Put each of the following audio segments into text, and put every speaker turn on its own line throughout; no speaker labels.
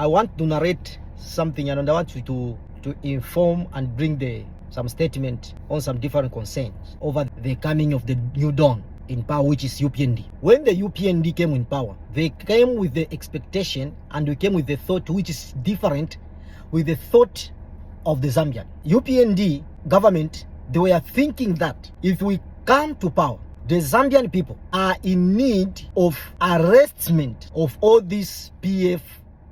I want to narrate something, and I want you to inform and bring some statement on some different concerns over the coming of the new dawn in power, which is UPND. When the UPND came in power, they came with the expectation, and we came with the thought which is different with the thought of the Zambian. UPND government, they were thinking that if we come to power, the Zambian people are in need of arrestment of all these PF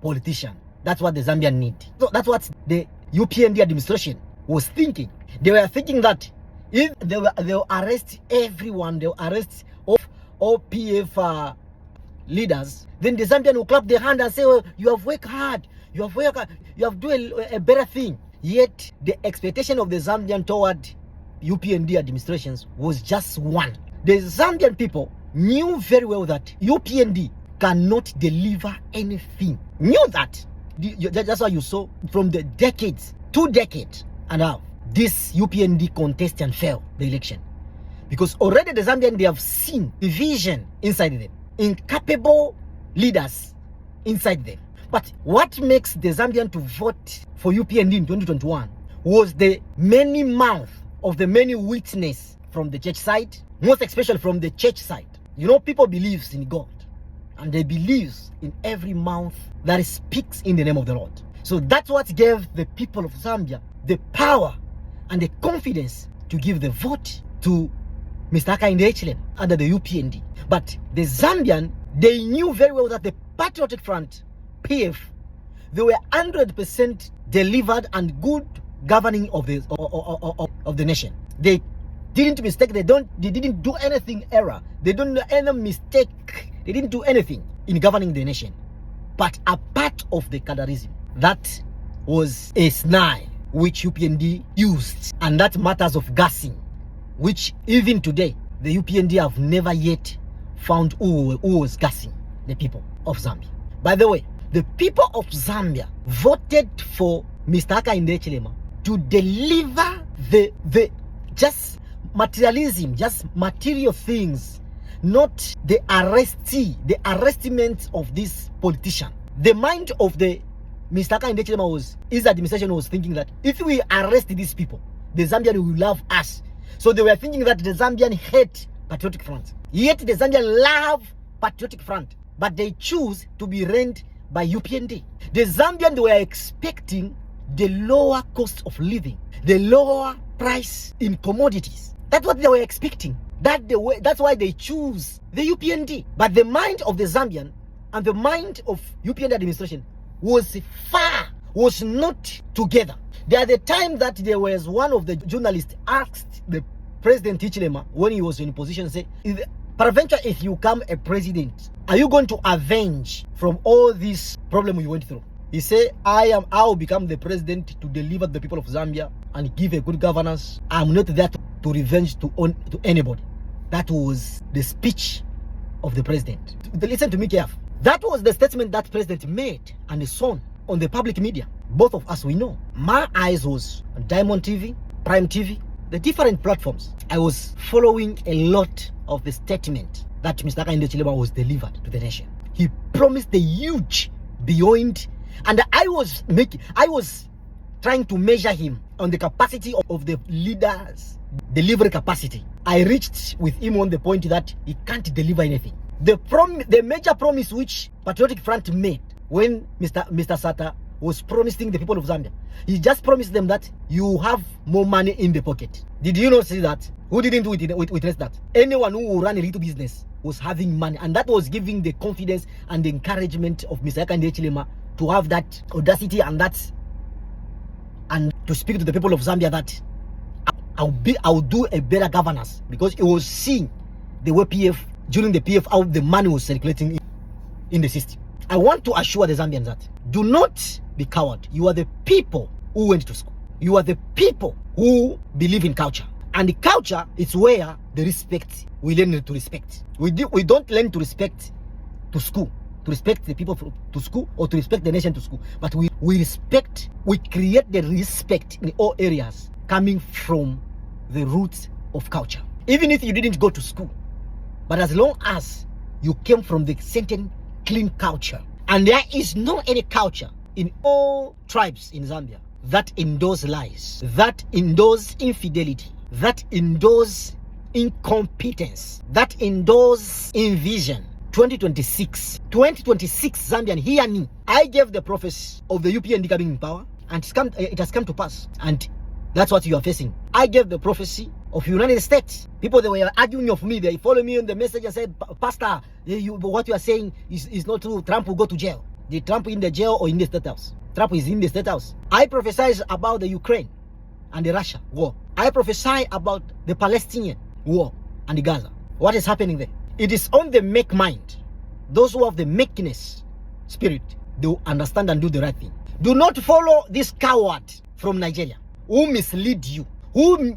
politicians. That's what the Zambian need. So that's what the UPND administration was thinking. They were thinking that if they'll arrest everyone, they'll arrest all PF leaders, then the Zambian will clap their hand and say, well, you have worked hard, you have done a better thing. Yet the expectation of the Zambian toward UPND administrations was just one. The Zambian people knew very well that UPND cannot deliver anything. Knew that. That's why you saw from the decades, 2 decades and now, this UPND contest and fail the election. Because already the Zambian, they have seen division inside them, incapable leaders inside them. But what makes the Zambian to vote for UPND in 2021 was the many mouth of the many witness from the church side, most especially from the church side. You know, people believes in God, and they believes in every mouth that speaks in the name of the Lord. So that's what gave the people of Zambia the power and the confidence to give the vote to Mr. Hakainde under the UPND. But the Zambian, they knew very well that the Patriotic Front, PF, they were 100% delivered and good governing of the nation. They didn't mistake. They didn't do anything error. They don't do any mistake. They didn't do anything in governing the nation. But a part of the cadarism, that was a snare which UPND used, and that matters of gassing, which even today the UPND have never yet found who was gassing the people of Zambia. By the way, the people of Zambia voted for Mr. Hakainde to deliver the just materialism, just material things, not the arrestment of this politician. The mind of the Mr. Hakainde his administration was thinking that if we arrest these people, the Zambian will love us. So they were thinking that the Zambian hate Patriotic Front. Yet the Zambian love Patriotic Front, but they choose to be rent by UPND. The Zambian, they were expecting the lower cost of living, the lower price in commodities. That's what they were expecting. That's why they choose the UPND. But the mind of the Zambian and the mind of UPND administration was not together. There at the time that there was one of the journalists asked the President Hichilema when he was in position, say, peradventure, if you become a president, are you going to avenge from all this problem you went through? He said, I will become the president to deliver the people of Zambia and give a good governance. I'm not there to revenge to anybody. That was the speech of the president. Listen to me carefully. That was the statement that president made and his son on the public media. Both of us, we know. My eyes was on Diamond TV, Prime TV, the different platforms. I was following a lot of the statement that Mr. Hakainde was delivered to the nation. He promised the huge beyond, and I was trying to measure him on the capacity of the leaders' delivery capacity. I reached with him on the point that he can't deliver anything. The major promise which Patriotic Front made when Mr. Sata was promising the people of Zambia, he just promised them that you have more money in the pocket. Did you not see that? Who didn't witness that? Anyone who ran a little business was having money, and that was giving the confidence and the encouragement of Mr. Hakainde to have that audacity and to speak to the people of Zambia that I'll do a better governance, because it was seeing the way during the PF how the money was circulating in the system. I want to assure the Zambians that do not be coward. You are the people who went to school. You are the people who believe in culture. And the culture is where the respect, we learn to respect. We don't learn to respect to school, to respect the people to school, or to respect the nation to school. But we create the respect in all areas coming from the roots of culture. Even if you didn't go to school, but as long as you came from the certain clean culture, And there is no any culture in all tribes in Zambia that endorse lies, that endorse infidelity, that endorse incompetence, that endorse invision. 2026 Zambian, hear me. I gave the prophecy of the UPND coming in power, and it has come to pass, and that's what you are facing. I gave the prophecy of United States. People, they were arguing of me. They follow me on the message and said, Pastor, what you are saying is not true. Trump will go to jail. The Trump in the jail or in the State House? Trump is in the State House. I prophesied about the Ukraine and the Russia war. I prophesy about the Palestinian war and the Gaza. What is happening there? It is on the make mind. Those who have the makeness spirit, they will understand and do the right thing. Do not follow this coward from Nigeria who mislead you, who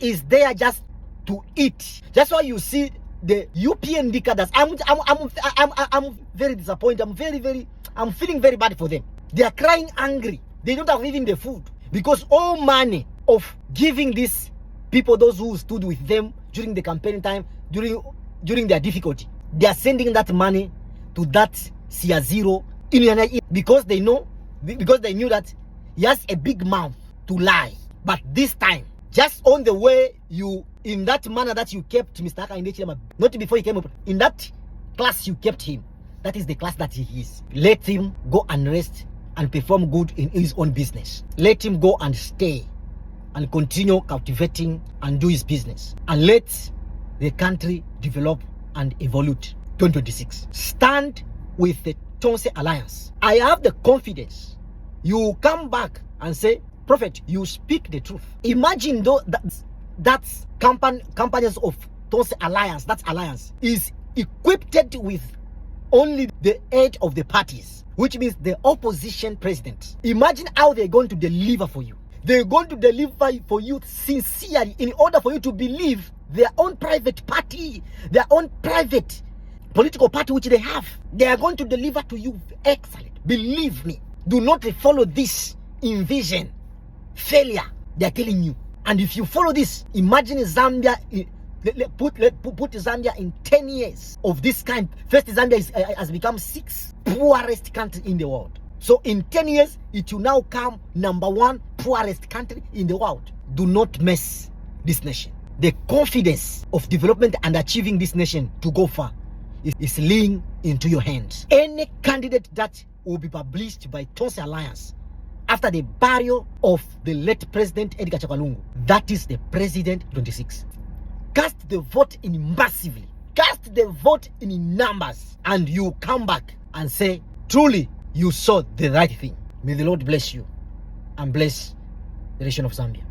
is there just to eat. That's why you see the UPND cadres. I'm very disappointed. I'm feeling very bad for them. They are crying angry. They don't have even the food, because all money of giving these people, those who stood with them during the campaign time, during their difficulty, they are sending that money to that Sia Zero because they knew that he has a big mouth to lie. But this time, just on the way in that manner that you kept Mr. Hakainde, not before he came up, in that class you kept him, that is the class that he is. Let him go and rest and perform good in his own business. Let him go and stay and continue cultivating and do his business. And let the country develop and evolve. 2026. Stand with the Tonse Alliance. I have the confidence you come back and say, Prophet, you speak the truth. Imagine though that's companies of Tonse Alliance, that alliance is equipped with only the head of the parties, which means the opposition president. Imagine how they're going to deliver for you. They're going to deliver for you sincerely in order for you to believe their own private party, their own private political party which they have. They are going to deliver to you excellent. Believe me. Do not follow this invasion failure they are telling you. And if you follow this, imagine Zambia, put Zambia in 10 years of this kind. First, Zambia has become 6th poorest country in the world. So in 10 years, it will now come #1 poorest country in the world. Do not mess this nation. The confidence of development and achieving this nation to go far is laying into your hands. Any candidate that will be published by Tonse Alliance after the burial of the late President Edgar Chagwa, that is the President 26. Cast the vote in massively. Cast the vote in numbers. And you come back and say, truly, you saw the right thing. May the Lord bless you and bless the nation of Zambia.